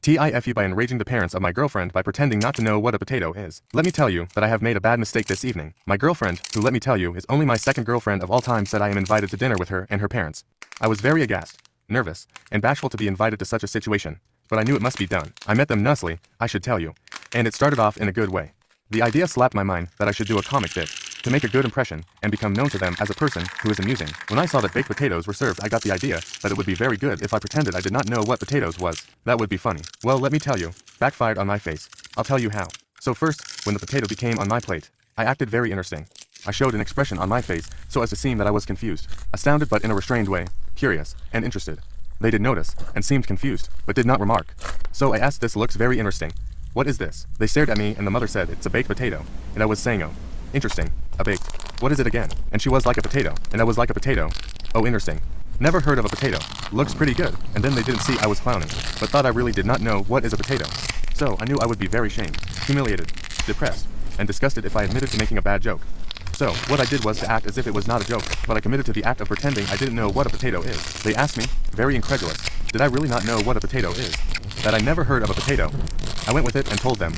TIFU by enraging the parents of my girlfriend by pretending not to know what a potato is. Let me tell you that I have made a bad mistake this evening. My girlfriend, who let me tell you is only my second girlfriend of all time, said I am invited to dinner with her and her parents. I was very aghast, nervous, and bashful to be invited to such a situation, but I knew it must be done. I met them nicely, I should tell you, and it started off in a good way. The idea slapped my mind that I should do a comic bit to make a good impression and become known to them as a person who is amusing. When I saw that baked potatoes were served, I got the idea that it would be very good if I pretended I did not know what potatoes was. That would be funny. Well, let me tell you, backfired on my face. I'll tell you how. So first, when the potato became on my plate, I acted very interesting. I showed an expression on my face so as to seem that I was confused, astounded but in a restrained way, curious, and interested. They did notice, and seemed confused, but did not remark. So I asked, "This looks very interesting. What is this?" They stared at me and the mother said, "It's a baked potato." And I was saying, "Oh, interesting, a baked. What is it again?" And she was like a potato, and I was like a potato. "Oh, interesting. Never heard of a potato. Looks pretty good." And then they didn't see I was clowning, but thought I really did not know what is a potato. So I knew I would be very shamed, humiliated, depressed, and disgusted if I admitted to making a bad joke. So what I did was to act as if it was not a joke, but I committed to the act of pretending I didn't know what a potato is. They asked me, very incredulous, did I really not know what a potato is? That I never heard of a potato? I went with it and told them,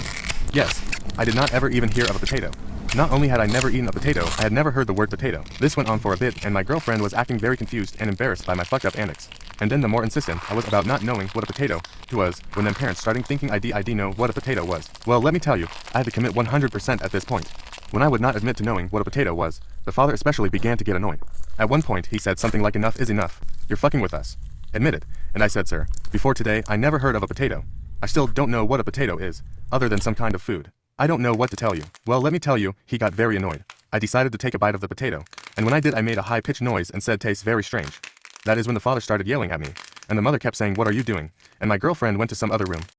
yes, I did not ever even hear of a potato. Not only had I never eaten a potato, I had never heard the word potato. This went on for a bit, and my girlfriend was acting very confused and embarrassed by my fucked up antics. And then the more insistent I was about not knowing what a potato was, when them parents starting thinking I did know what a potato was. Well, let me tell you, I had to commit 100% at this point. When I would not admit to knowing what a potato was, the father especially began to get annoyed. At one point, he said something like, "Enough is enough. You're fucking with us. Admit it." And I said, "Sir, before today, I never heard of a potato. I still don't know what a potato is, other than some kind of food. I don't know what to tell you." Well, let me tell you, he got very annoyed. I decided to take a bite of the potato, and when I did, I made a high-pitched noise and said, "Tastes very strange." That is when the father started yelling at me, and the mother kept saying, "What are you doing?" And my girlfriend went to some other room.